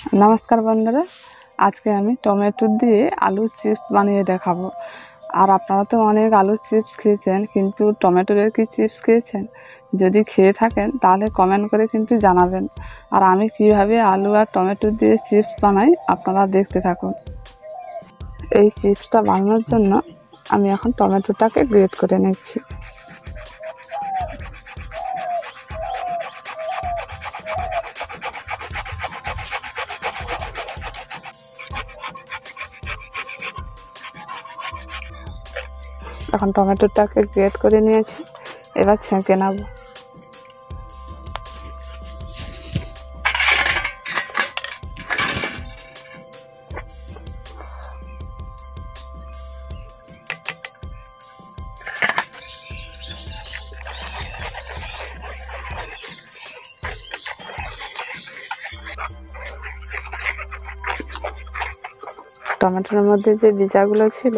नमस्कार बंधुरा आज के आमी टमेटो दिए आलू चिप्स बानिए देखाबो। और आपनारा तो अनेक आलू चिप्स खेयेछेन किन्तु टमेटोर कि चिप्स खेयेछेन यदि खेये थाकेन ताहले कमेंट करे किन्तु जानाबेन। और आमी किभाबे आलू और टमेटो दिए चिप्स बानाई आपनारा देखते थाकुन। এই চিপসটা বানানোর জন্য আমি এখন টমেটোটাকে গ্রেট করে নিচ্ছি। এখন টমেটোটাকে গ্রেট করে নিয়েছি, এবার ছেঁকে নেব। টমেটোর মধ্যে যে বীজগুলো ছিল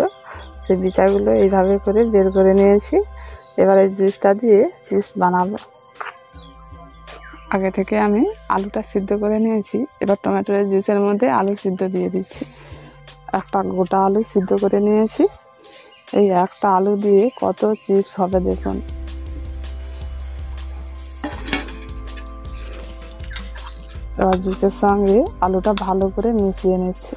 সেই বীজগুলো এইভাবে করে বের করে নিয়েছি। এবার এই জুসটা দিয়ে চিপস বানাবো। আগে থেকে আমি আলুটা সিদ্ধ করে নিয়েছি, এবার টমেটোর জুসের মধ্যে আলু সিদ্ধ দিয়ে দিচ্ছি। একটা গোটা আলু সিদ্ধ করে নিয়েছি। এই একটা আলু দিয়ে কত চিপস হবে দেখুন। এবার জুসের সঙ্গে আলুটা ভালো করে মিশিয়ে নিচ্ছি।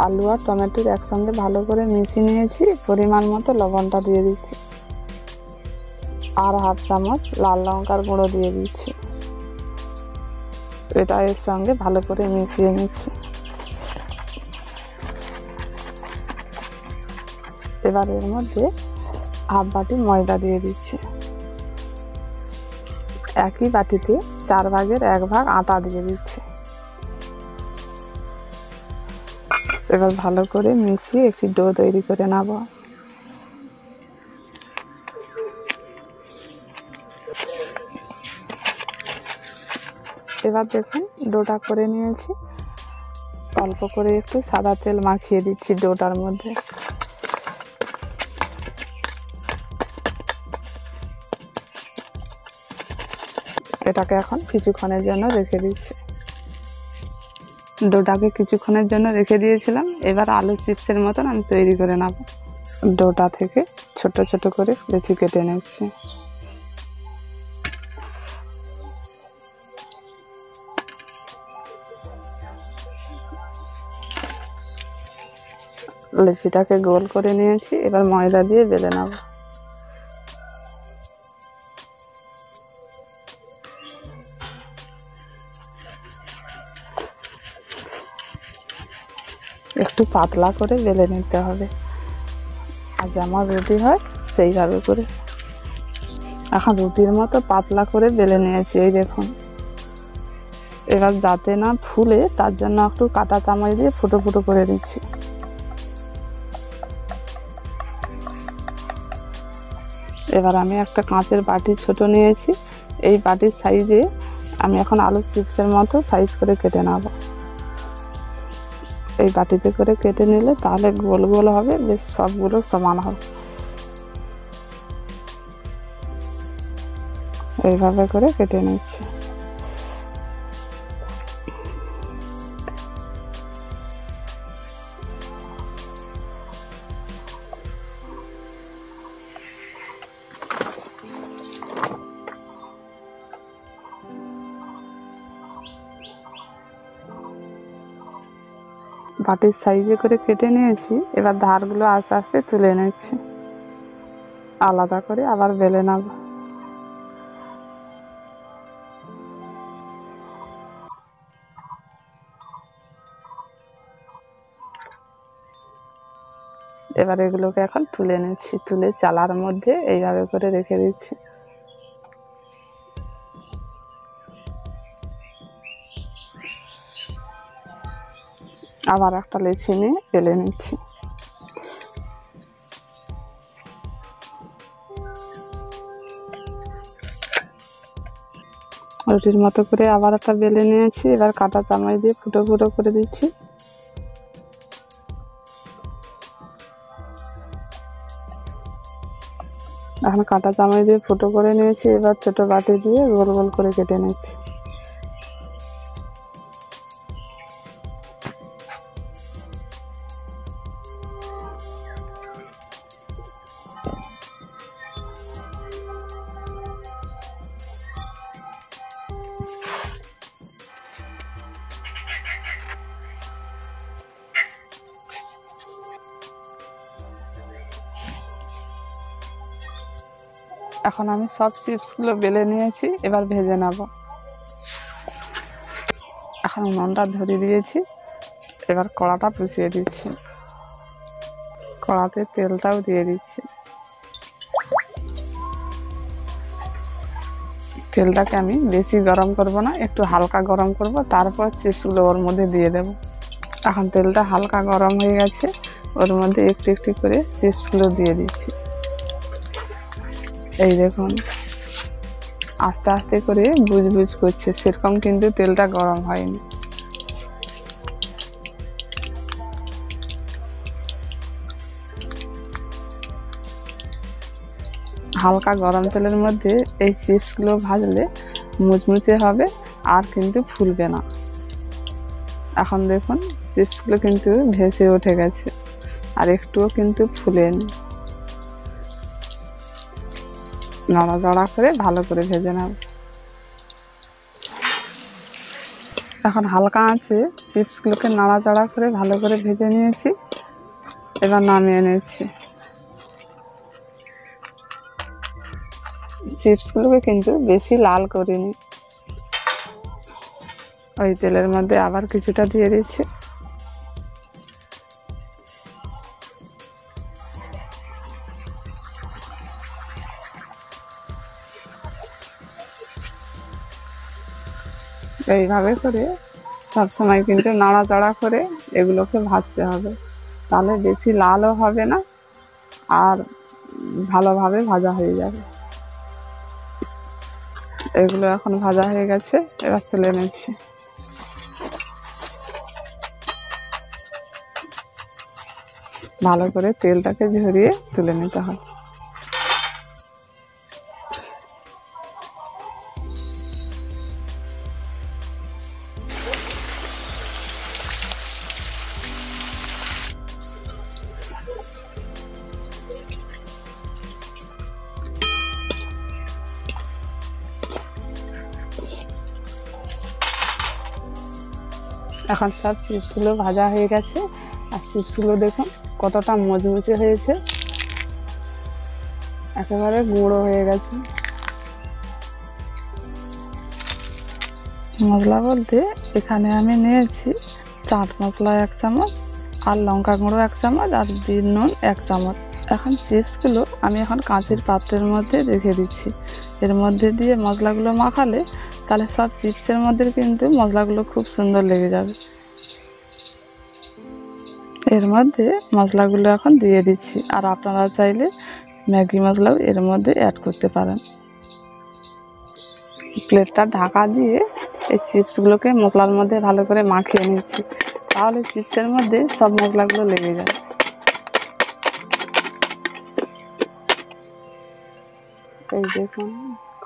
आलू और टमेटो एक संगे भालो करे मिशिए निয়েছি। परिमाण मतो लवणटा दिए दिচ্ছি और हाफ चामच लाल लंकार गुঁড়ো দিয়ে দিচ্ছি। এটা এর সঙ্গে ভালো করে মিশিয়ে নিচ্ছি। এবার এর মধ্যে হাফ বাটি ময়দা দিয়ে দিচ্ছি। একই বাটিতে 4 ভাগের 1 ভাগ আটা দিয়ে দিচ্ছি। এবার ভালো করে মিশিয়ে একটি ডো তৈরি করে নেব। এবার দেখুন ডোটা করে নিয়েছি। অল্প করে একটু সাদা তেল মাখিয়ে দিচ্ছি ডোটার মধ্যে। এটাকে এখন কিছুক্ষণের জন্য রেখে দিচ্ছি। ডোটাকে কিছুক্ষণের জন্য রেখে দিয়েছিলাম। এবার আলু চিপসের মতন আমি তৈরি করে নেব। ডোটা থেকে ছোট ছোট করে লেচি কেটে নিচ্ছি। লেচিটাকে গোল করে নিয়েছি, এবার ময়দা দিয়ে বেলে নেব। একটু পাতলা করে বেলে নিতে হবে, আর যেমন রুটি হয় সেইভাবে করে। এখন রুটির মতো পাতলা করে বেলে নিয়েছি, এই দেখুন। এবার যাতে না ফুলে তার জন্য একটু কাঁটা চামচ দিয়ে ফুটো ফুটো করে দিচ্ছি। এবার আমি একটা কাঁচের বাটি ছোট নিয়েছি। এই বাটির সাইজে আমি এখন আলু চিপসের মতো সাইজ করে কেটে নেব। এই বাটিতে করে কেটে নিলে তাহলে গোল গোল হবে, বেশ সবগুলো সমান হবে। এইভাবে করে কেটে নিচ্ছি। বাটির সাইজে করে কেটে নিয়েছি। এবার ধারগুলো আস্তে আস্তে তুলে নিচ্ছি, আলাদা করে আবার বেলে নেব। এবার এগুলোকে এখন তুলে নিচ্ছি, তুলে চালার মধ্যে এইভাবে করে রেখে দিচ্ছি। আবার একটা লেচি নিয়ে বেলে নিচ্ছি। রুটির মতো করে আবার একটা বেলে নিয়েছি। এবার কাঁটা চামচ দিয়ে ফুটো ফুটো করে দিচ্ছি। এখন কাঁটা চামচ দিয়ে ফুটো করে নিয়েছি, এবার ছোটো বাটি দিয়ে গোল গোল করে কেটে নিচ্ছি। এখন আমি সব চিপসগুলো বেলে নিয়েছি, এবার ভেজে নেব। এখন উনুনটা ধরিয়ে দিয়েছি, এবার কড়াটা বসিয়ে দিচ্ছি। কড়াতে তেলটাও দিয়ে দিচ্ছি। তেলটাকে আমি বেশি গরম করব না, একটু হালকা গরম করব, তারপর চিপসগুলো ওর মধ্যে দিয়ে দেব। এখন তেলটা হালকা গরম হয়ে গেছে, ওর মধ্যে একটু একটু করে চিপসগুলো দিয়ে দিচ্ছি। এই দেখুন, আস্তে আস্তে করে বুজবুজ করছে, সেরকম কিন্তু তেলটা গরম হয়নি। হালকা গরম তেলের মধ্যে এই চিপসগুলো ভাজলে মুচমুচে হবে আর কিন্তু ফুলবে না। এখন দেখুন চিপসগুলো কিন্তু ভেসে উঠে গেছে আর একটুও কিন্তু ফুলেনি। নাড়াচাড়া করে ভালো করে ভেজে নেব। এখন হালকা আঁচে চিপসগুলোকে নাড়াচাড়া করে ভালো করে ভেজে নিয়েছি, এবার নামিয়ে নিচ্ছি। চিপসগুলোকে কিন্তু বেশি লাল করিনি। ওই তেলের মধ্যে আবার কিছুটা দিয়ে দিচ্ছি। এইভাবে করে সবসময় কিন্তু নাড়াচাড়া করে এগুলোকে ভাজতে হবে, তাহলে বেশি লালও হবে না আর ভালোভাবে ভাজা হয়ে যাবে। এগুলো এখন ভাজা হয়ে গেছে, এবার তুলে নিচ্ছি। ভালো করে তেলটাকে ঝরিয়ে তুলে নিতে হবে। এখন সব চিপসগুলো ভাজা হয়ে গেছে, আর চিপসগুলো দেখুন কতটা মচমচে হয়েছে, একেবারে গুঁড়ো হয়ে গেছে। মশলা বলতে এখানে আমি নিয়েছি চাট মশলা 1 চামচ, আর লঙ্কা গুঁড়ো 1 চামচ, আর বিট নুন 1 চামচ। এখন চিপসগুলো আমি এখন কাঁচের পাত্রের মধ্যে রেখে দিচ্ছি। এর মধ্যে দিয়ে মশলাগুলো মাখালে তাহলে সব চিপসের মধ্যে কিন্তু মশলাগুলো খুব সুন্দর লেগে যাবে। এর মধ্যে মশলাগুলো এখন দিয়ে দিচ্ছি, আর আপনারা চাইলে ম্যাগি মশলাও এর মধ্যে অ্যাড করতে পারেন। প্লেটটা ঢাকা দিয়ে এই চিপসগুলোকে মশলার মধ্যে ভালো করে মাখিয়ে নিচ্ছি, তাহলে চিপসের মধ্যে সব মশলাগুলো লেগে যায়। এই দেখুন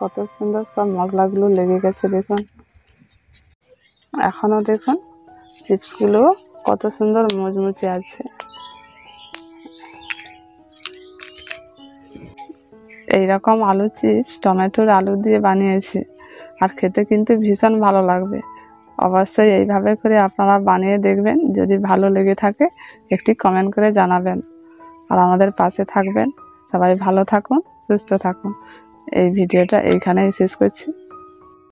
কত সুন্দর সব মশলাগুলো লেগে গেছে। দেখুন এখনও দেখুন চিপসগুলো কত সুন্দর মুচমুচে আছে। এইরকম আলু চিপস টমেটোর আলু দিয়ে বানিয়েছি, আর খেতে কিন্তু ভীষণ ভালো লাগবে। অবশ্যই এইভাবে করে আপনারা বানিয়ে দেখবেন, যদি ভালো লেগে থাকে একটি কমেন্ট করে জানাবেন, আর আমাদের পাশে থাকবেন। সবাই ভালো থাকুন, সুস্থ থাকুন। এই ভিডিওটা এইখানেই শেষ করছি।